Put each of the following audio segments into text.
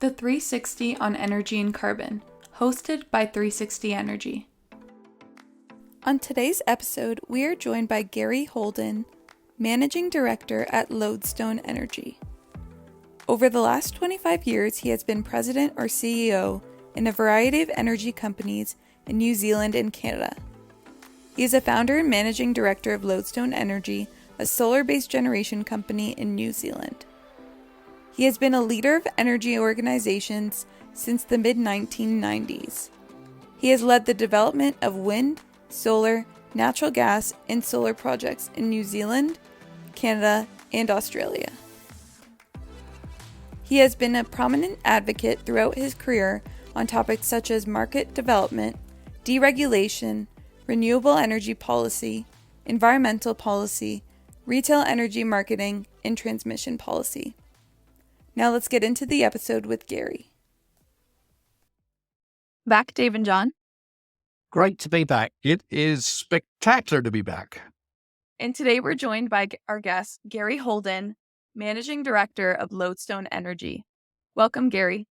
The 360 on Energy and Carbon, hosted by 360 Energy. On today's episode, we are joined by Gary Holden, Managing Director at Lodestone Energy. Over the last 25 years, he has been President or CEO in a variety of energy companies in New Zealand and Canada. He is a founder and Managing Director of Lodestone Energy, a solar-based generation company in New Zealand. He has been a leader of energy organizations since the mid-1990s. He has led the development of wind, solar, natural gas, and solar projects in New Zealand, Canada, and Australia. He has been a prominent advocate throughout his career on topics such as market development, deregulation, renewable energy policy, environmental policy, retail energy marketing, and transmission policy. Now let's get into the episode with Gary. Back, Dave and John. Great to be back. It is spectacular to be back. And today we're joined by our guest, Gary Holden, Managing Director of Lodestone Energy. Welcome, Gary.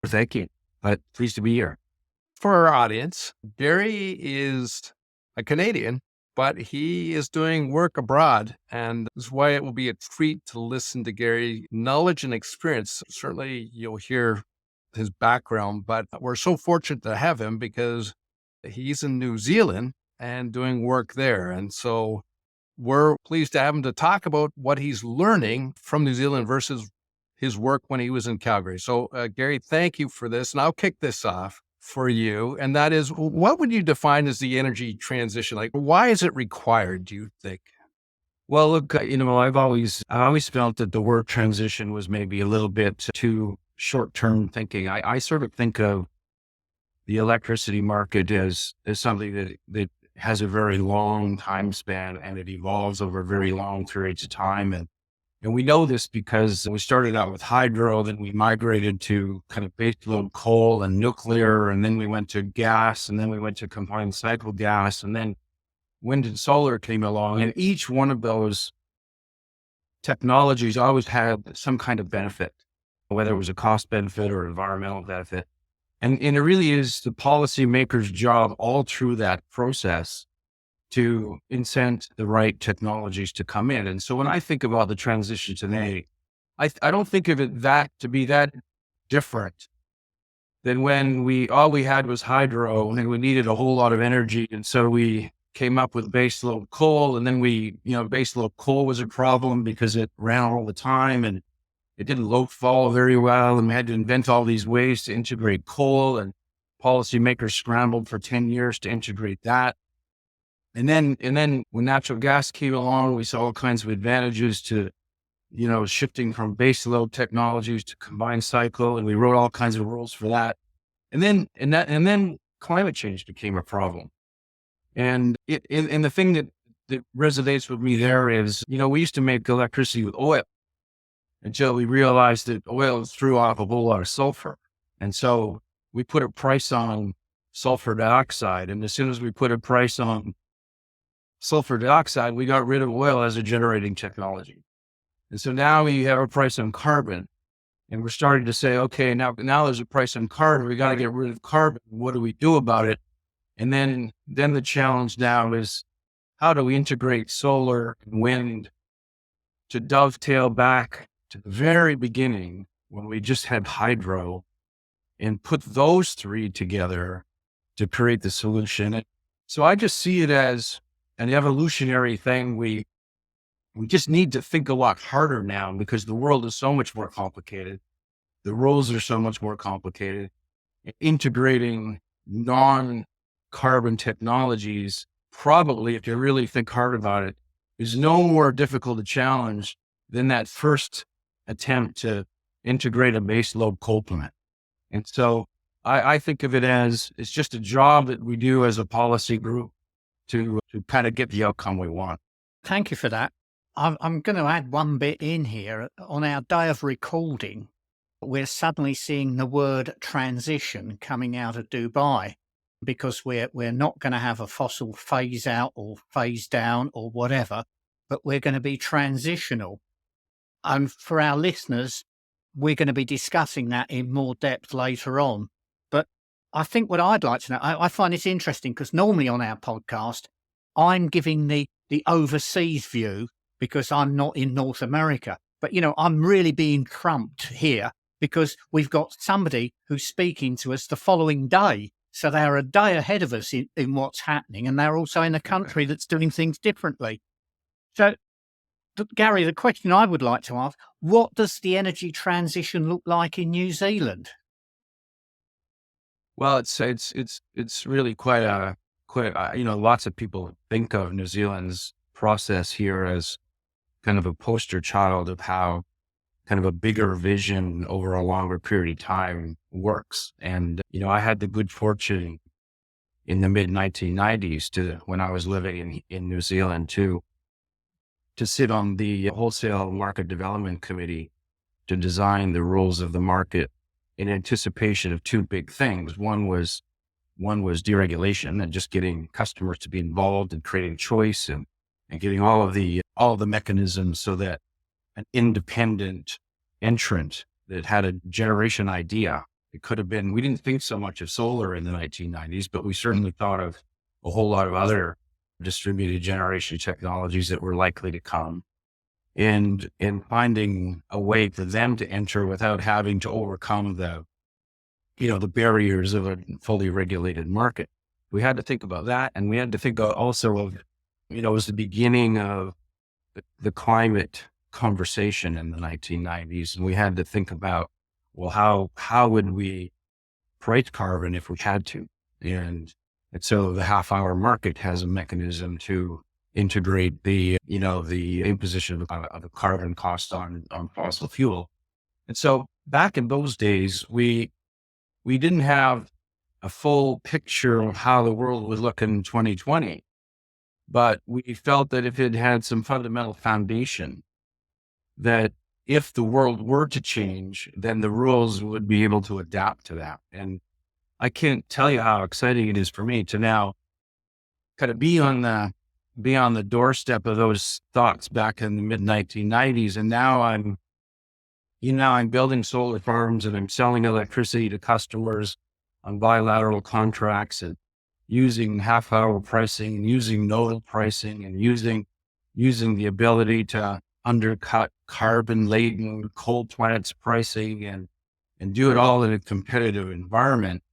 Thank you. Pleased to be here. For our audience, Gary is a Canadian, but he is doing work abroad, and this is why it will be a treat to listen to Gary's knowledge and experience. Certainly, you'll hear his background, but we're so fortunate to have him because he's in New Zealand and doing work there. And so we're pleased to have him to talk about what he's learning from New Zealand versus his work when he was in Calgary. So, Gary, thank you for this. And I'll kick this off for you. And that is, what would you define as the energy transition? Like, why is it required, do you think? Well, look, I've always felt that the word transition was maybe a little bit too short-term thinking. I sort of think of the electricity market as something that has a very long time span, and it evolves over very long periods of time. And we know this because we started out with hydro, then we migrated to kind of baseload coal and nuclear, and then we went to gas, and then we went to combined cycle gas, and then wind and solar came along. And each one of those technologies always had some kind of benefit, whether it was a cost benefit or environmental benefit. And it really is the policymaker's job all through that process to incent the right technologies to come in. And so when I think about the transition today, I don't think of it to be that different than when all we had was hydro and we needed a whole lot of energy. And so we came up with baseload coal, and then baseload coal was a problem because it ran all the time and it didn't load fall very well. And we had to invent all these ways to integrate coal, and policymakers scrambled for 10 years to integrate that. And then when natural gas came along, we saw all kinds of advantages to, shifting from baseload technologies to combined cycle, and we wrote all kinds of rules for that. And then climate change became a problem. And the thing that resonates with me there is, we used to make electricity with oil until we realized that oil threw off a whole lot of sulfur. And so we put a price on sulfur dioxide. And as soon as we put a price on sulfur dioxide, we got rid of oil as a generating technology. And so now we have a price on carbon, and we're starting to say, okay, now there's a price on carbon. We got to get rid of carbon. What do we do about it? And then the challenge now is, how do we integrate solar and wind to dovetail back to the very beginning when we just had hydro, and put those three together to create the solution? And so I just see it as an evolutionary thing. We just need to think a lot harder now because the world is so much more complicated. The rules are so much more complicated. Integrating non-carbon technologies, probably, if you really think hard about it, is no more difficult a challenge than that first attempt to integrate a baseload coal plant. And so I think of it as it's just a job that we do as a policy group to kind of get the outcome we want. Thank you for that. I'm going to add one bit in here. On our day of recording, we're suddenly seeing the word transition coming out of Dubai, because we're not going to have a fossil phase out or phase down or whatever, but we're going to be transitional. And for our listeners, we're going to be discussing that in more depth later on. But I think what I'd like to know, I find this interesting because normally on our podcast, I'm giving the overseas view because I'm not in North America. But, I'm really being trumped here because we've got somebody who's speaking to us the following day. So they're a day ahead of us in what's happening, and they're also in a country that's doing things differently. So, Gary, the question I would like to ask, what does the energy transition look like in New Zealand? Well, it's really quite lots of people think of New Zealand's process here as kind of a poster child of how kind of a bigger vision over a longer period of time works. And, I had the good fortune in the mid 1990s when I was living in New Zealand to sit on the Wholesale Market Development Committee to design the rules of the market in anticipation of two big things. One was deregulation and just getting customers to be involved and creating choice and getting all of the mechanisms so that an independent entrant that had a generation idea, it could have been, we didn't think so much of solar in the 1990s, but we certainly thought of a whole lot of other distributed generation technologies that were likely to come, and finding a way for them to enter without having to overcome the barriers of a fully regulated market. We had to think about that. And we had to think also of, it was the beginning of the climate conversation in the 1990s. And we had to think about, well, how would we price carbon if we had to? And so the half-hour market has a mechanism to integrate the imposition of a carbon cost on fossil fuel. And so back in those days, we didn't have a full picture of how the world would look in 2020, but we felt that if it had some fundamental foundation, that if the world were to change, then the rules would be able to adapt to that. And I can't tell you how exciting it is for me to now kind of be on the doorstep of those thoughts back in the mid 1990s. And now I'm building solar farms and I'm selling electricity to customers on bilateral contracts and using half-hour pricing and using nodal pricing and using the ability to undercut carbon-laden coal plants pricing and do it all in a competitive environment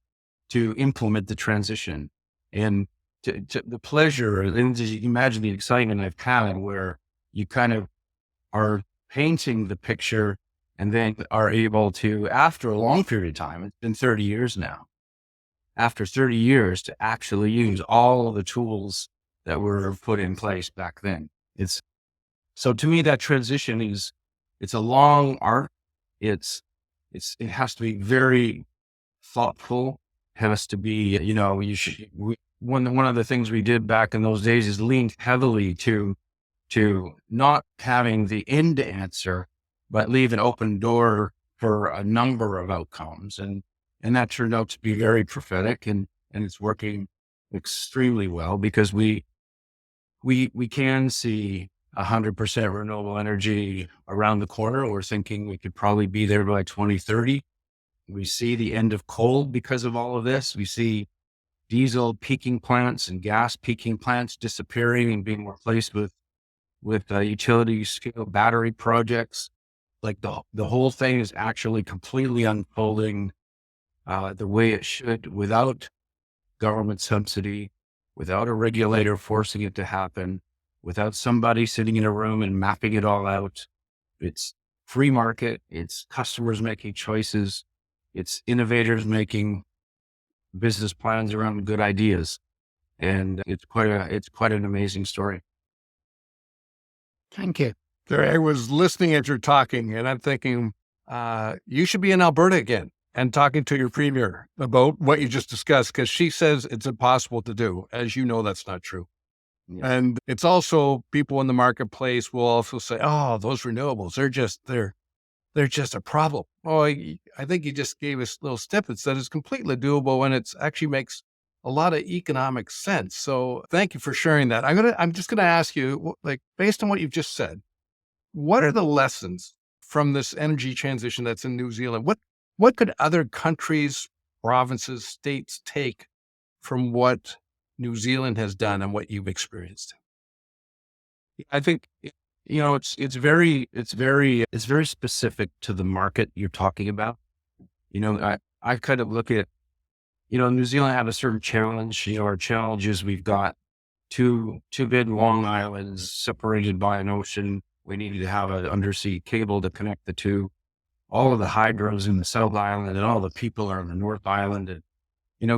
to implement the transition. And to the pleasure, and you can imagine the excitement I've had where you kind of are painting the picture and then are able to, after a long period of time, it's been 30 years now, after 30 years to actually use all of the tools that were put in place back then. So to me, that transition it's a long art. It has to be very thoughtful. It has to be, one of the things we did back in those days is leaned heavily to not having the end answer, but leave an open door for a number of outcomes. And that turned out to be very prophetic and it's working extremely well because we can see 100% renewable energy around the corner. We're thinking we could probably be there by 2030. We see the end of coal because of all of this. We see diesel peaking plants and gas peaking plants disappearing and being replaced with utility scale battery projects. Like the whole thing is actually completely unfolding the way it should, without government subsidy, without a regulator forcing it to happen, without somebody sitting in a room and mapping it all out. It's free market. It's customers making choices. It's innovators making business plans around good ideas. And it's quite an amazing story. Thank you. I was listening as you're talking and I'm thinking, you should be in Alberta again and talking to your premier about what you just discussed, because she says it's impossible to do. As you know, that's not true. Yeah. And it's also people in the marketplace will also say, oh, those renewables, they're just a problem. Oh, I think you just gave us little snippets that is completely doable and it's actually makes a lot of economic sense. So thank you for sharing that. I'm just going to ask you, like, based on what you've just said, what are the lessons from this energy transition that's in New Zealand, what could other countries, provinces, states take from what New Zealand has done and what you've experienced? I think, it's very specific to the market you're talking about. I kind of look at, New Zealand had a certain challenge. Our challenge is we've got two big long islands separated by an ocean. We needed to have an undersea cable to connect the two. All of the hydros in the South Island and all the people are in the North Island. And,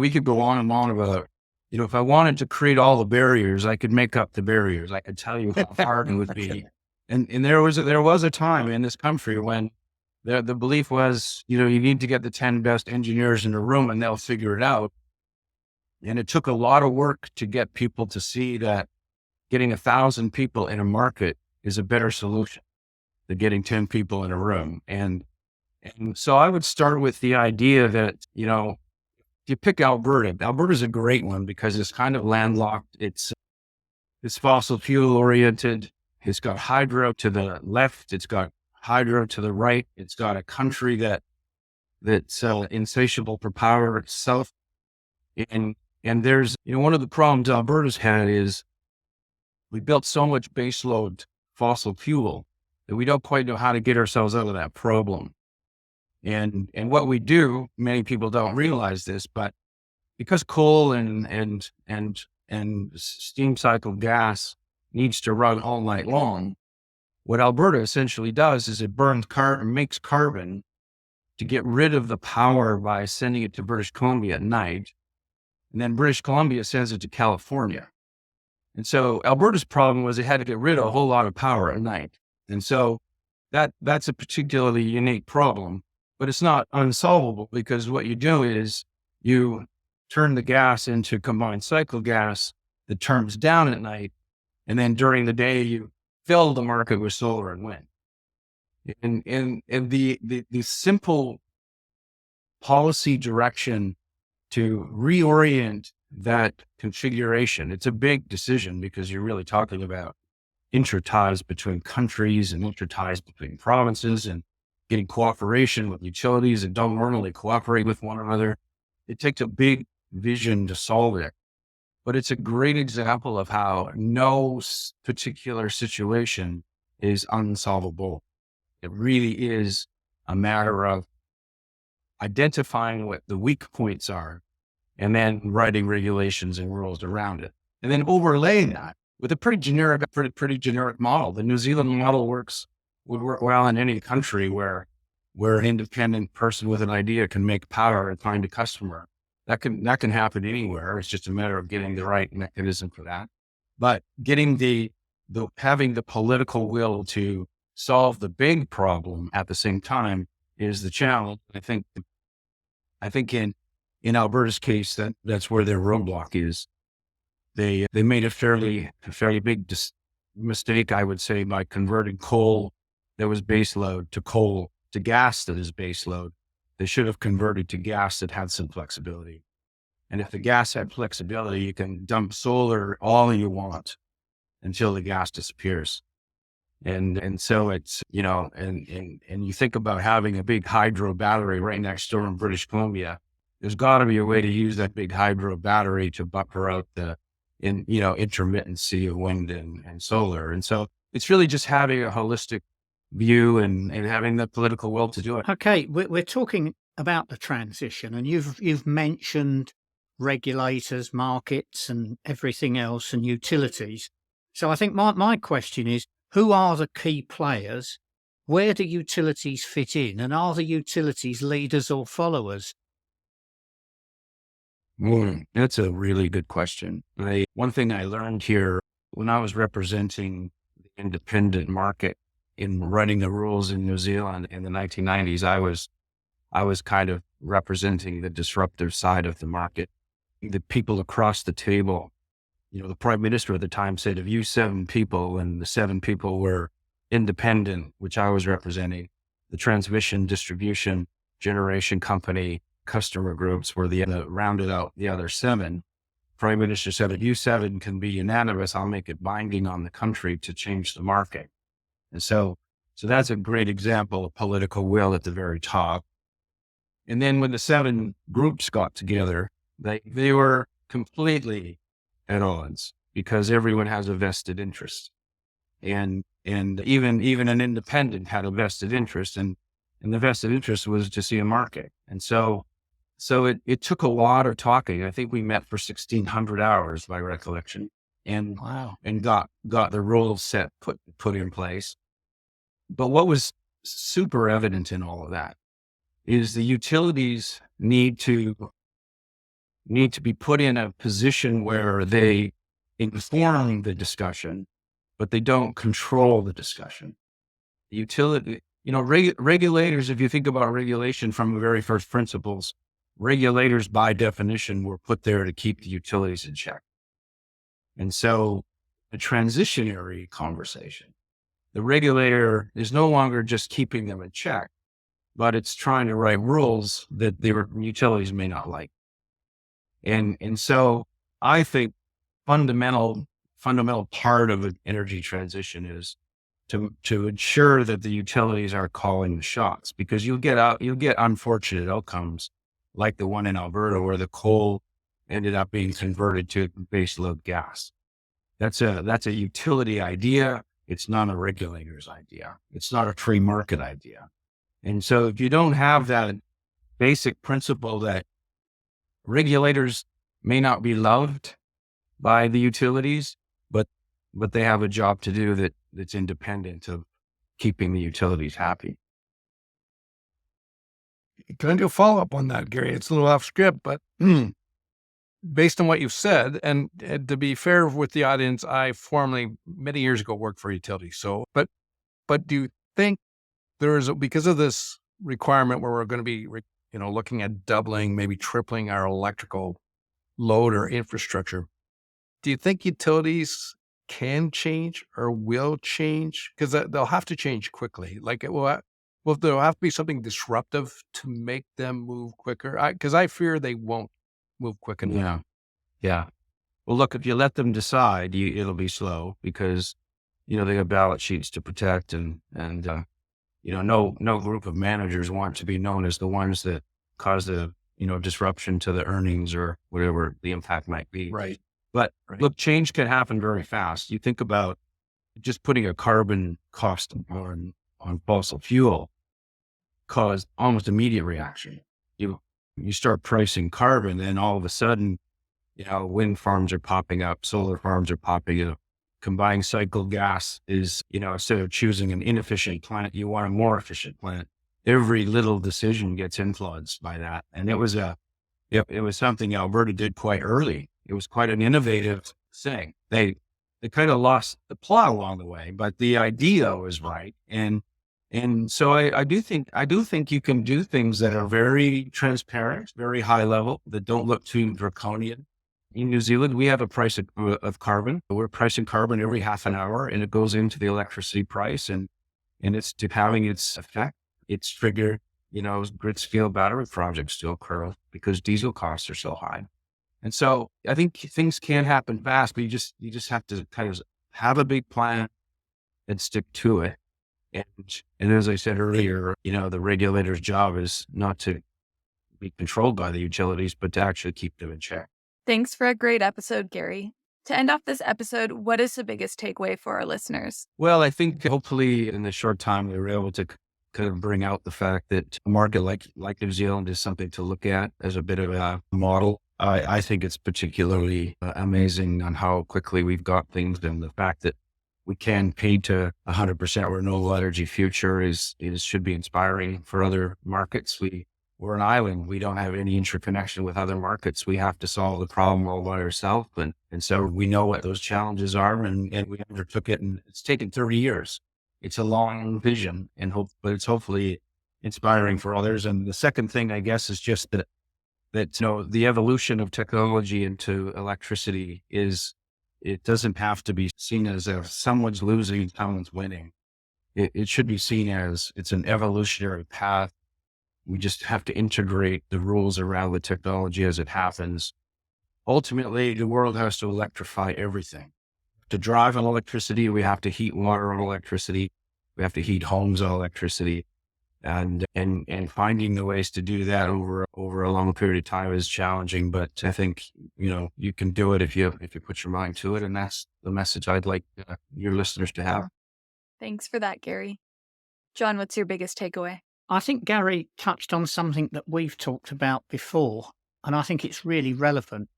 we could go on and on about, if I wanted to create all the barriers, I could make up the barriers. I could tell you how hard it would be. And there was a time in this country when the belief was, you need to get the 10 best engineers in the room and they'll figure it out. And it took a lot of work to get people to see that getting 1,000 people in a market is a better solution than getting 10 people in a room. And so I would start with the idea that, you pick Alberta. Alberta's a great one because it's kind of landlocked. It's fossil fuel oriented. It's got hydro to the left. It's got hydro to the right. It's got a country that's insatiable for power itself. And there's, one of the problems Alberta's had is we built so much baseload fossil fuel that we don't quite know how to get ourselves out of that problem. And what we do, many people don't realize this, but because coal and steam cycle gas needs to run all night long, what Alberta essentially does is it makes carbon to get rid of the power by sending it to British Columbia at night. And then British Columbia sends it to California. And so Alberta's problem was it had to get rid of a whole lot of power at night. And so that's a particularly unique problem. But it's not unsolvable because what you do is you turn the gas into combined cycle gas that turns down at night. And then during the day, you fill the market with solar and wind. And the simple policy direction to reorient that configuration, it's a big decision because you're really talking about interties between countries and interties between provinces and getting cooperation with utilities that don't normally cooperate with one another. It takes a big vision to solve it, but it's a great example of how no particular situation is unsolvable. It really is a matter of identifying what the weak points are and then writing regulations and rules around it. And then overlaying that with a pretty generic model. The New Zealand model would work well in any country where an independent person with an idea can make power and find a customer. That can happen anywhere. It's just a matter of getting the right mechanism for that. But getting having the political will to solve the big problem at the same time is the challenge. I think in Alberta's case, that's where their roadblock is. They made a fairly big mistake, I would say, by converting coal that was baseload to gas that is baseload. They should have converted to gas that had some flexibility. And if the gas had flexibility, you can dump solar all you want until the gas disappears. And so it's, and you think about having a big hydro battery right next door in British Columbia. There's got to be a way to use that big hydro battery to buffer out the intermittency of wind and solar. And so it's really just having a holistic view and having the political will to do it. Okay, we're talking about the transition, and you've mentioned regulators, markets, and everything else, and utilities. So I think my question is, who are the key players? Where do utilities fit in? And are the utilities leaders or followers? That's a really good question. One thing I learned here when I was representing the independent market in running the rules in New Zealand in the 1990s, I was kind of representing the disruptive side of the market. The people across the table, the prime minister at the time said, if you 7 people and the 7 people were independent, which I was representing, the transmission, distribution, generation company, customer groups were rounded out the other 7. Prime Minister said, if you 7 can be unanimous, I'll make it binding on the country to change the market. And so So that's a great example of political will at the very top. And then when the 7 groups got together, they were completely at odds because everyone has a vested interest. And even an independent had a vested interest, and the vested interest was to see a market. And so it took a lot of talking. I think we met for 1,600 hours by recollection, and Wow. and got the rules set put in place. But what was super evident in all of that is the utilities need to be put in a position where they inform the discussion, but they don't control the discussion. The utility, regulators, if you think about regulation from the very first principles, regulators by definition were put there to keep the utilities in check. And so a transitionary conversation, the regulator is no longer just keeping them in check, but it's trying to write rules that the utilities may not like. And so I think fundamental part of an energy transition is to ensure that the utilities are calling the shots, because you'll get unfortunate outcomes like the one in Alberta where the coal ended up being converted to baseload gas. That's a utility idea. It's not a regulator's idea. It's not a free market idea. And so if you don't have that basic principle that regulators may not be loved by the utilities, but they have a job to do that's independent of keeping the utilities happy. Can I do a follow up on that, Gary? It's a little off script, but based on what you've said, and to be fair with the audience, I formerly, many years ago, worked for utilities. So, but do you think because of this requirement where we're going to be, looking at doubling, maybe tripling our electrical load or infrastructure, do you think utilities can change or will change? Because they'll have to change quickly. Like there'll have to be something disruptive to make them move quicker. Because I fear they won't move quick enough. Yeah. Well, look, if you let them decide, it'll be slow because, they have balance sheets to protect and no group of managers want to be known as the ones that cause the, disruption to the earnings or whatever the impact might be. Right. But look, change can happen very fast. You think about just putting a carbon cost on fossil fuel caused almost immediate reaction. You start pricing carbon, and all of a sudden, wind farms are popping up, solar farms are popping up. Combined cycle gas is, instead of choosing an inefficient plant, you want a more efficient plant. Every little decision gets influenced by that. And it was something Alberta did quite early. It was quite an innovative thing. They kind of lost the plot along the way, but the idea was right. And so I do think you can do things that are very transparent, very high level, that don't look too draconian. In New Zealand, we have a price of carbon. We're pricing carbon every half an hour, and it goes into the electricity price, and it's having its effect. It's triggered, grid scale battery projects to occur because diesel costs are so high. And so I think things can happen fast, but you just have to kind of have a big plan and stick to it. And as I said earlier, the regulator's job is not to be controlled by the utilities, but to actually keep them in check. Thanks for a great episode, Gary. To end off this episode, what is the biggest takeaway for our listeners? Well, I think hopefully in the short time we were able to kind of bring out the fact that a market like New Zealand is something to look at as a bit of a model. I think it's particularly amazing on how quickly we've got things, and the fact that we can pay to 100% renewable energy future should be inspiring for other markets. We're an island. We don't have any interconnection with other markets. We have to solve the problem all by ourselves. And so we know what those challenges are, and we undertook it, and it's taken 30 years. It's a long vision, but it's hopefully inspiring for others. And the second thing, I guess, is just that the evolution of technology into electricity it doesn't have to be seen as if someone's losing and someone's winning. It should be seen as it's an evolutionary path. We just have to integrate the rules around the technology as it happens. Ultimately, the world has to electrify everything. To drive on electricity, we have to heat water on electricity. We have to heat homes with electricity. And finding the ways to do that over a long period of time is challenging. But I think, you can do it if you put your mind to it. And that's the message I'd like your listeners to have. Thanks for that, Gary. John, what's your biggest takeaway? I think Gary touched on something that we've talked about before, and I think it's really relevant.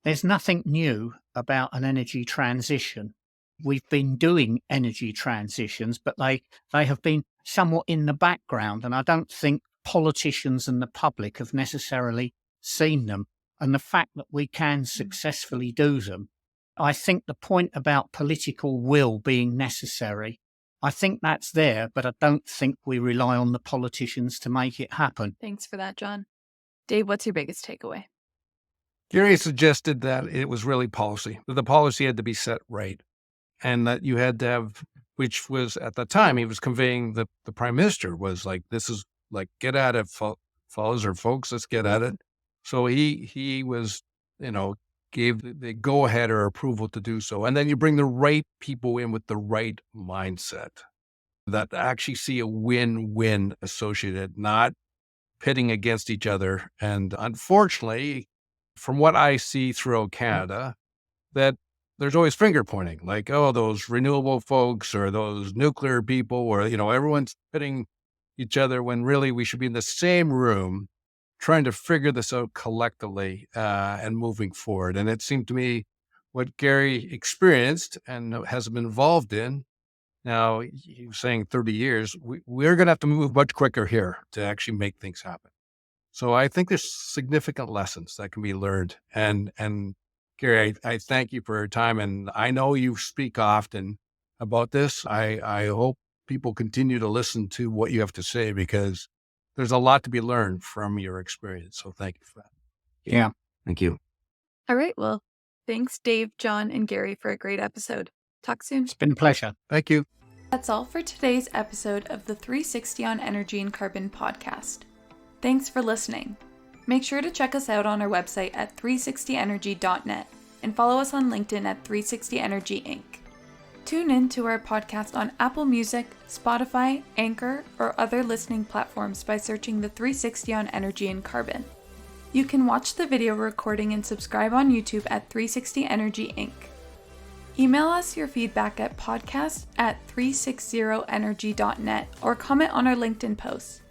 There's nothing new about an energy transition. We've been doing energy transitions, but they have been somewhat in the background, and I don't think politicians and the public have necessarily seen them. And the fact that we can successfully do them, I think the point about political will being necessary, I think that's there, but I don't think we rely on the politicians to make it happen. Thanks for that, John. Dave, what's your biggest takeaway? Gary suggested that it was really policy, that the policy had to be set right, and that you had to have, which was at the time he was conveying, the prime minister was like, this is like, get at it, fellas or folks, let's get at it. So he was, gave the go ahead or approval to do so. And then you bring the right people in with the right mindset that actually see a win-win associated, not pitting against each other. And unfortunately, from what I see throughout Canada, that there's always finger pointing, like, oh, those renewable folks or those nuclear people, or, everyone's pitting each other when really we should be in the same room trying to figure this out collectively and moving forward. And it seemed to me what Gary experienced and has been involved in, now he was saying 30 years, we're going to have to move much quicker here to actually make things happen. So I think there's significant lessons that can be learned. And Gary, I thank you for your time. And I know you speak often about this. I hope people continue to listen to what you have to say, because there's a lot to be learned from your experience. So thank you for that. Yeah. Thank you. All right. Well, thanks, Dave, John, and Gary, for a great episode. Talk soon. It's been a pleasure. Thank you. That's all for today's episode of the 360 on Energy and Carbon podcast. Thanks for listening. Make sure to check us out on our website at 360energy.net and follow us on LinkedIn at 360 Energy Inc. Tune in to our podcast on Apple Music, Spotify, Anchor, or other listening platforms by searching the 360 on Energy and Carbon. You can watch the video recording and subscribe on YouTube at 360 Energy Inc. Email us your feedback at podcast@360energy.net or comment on our LinkedIn posts.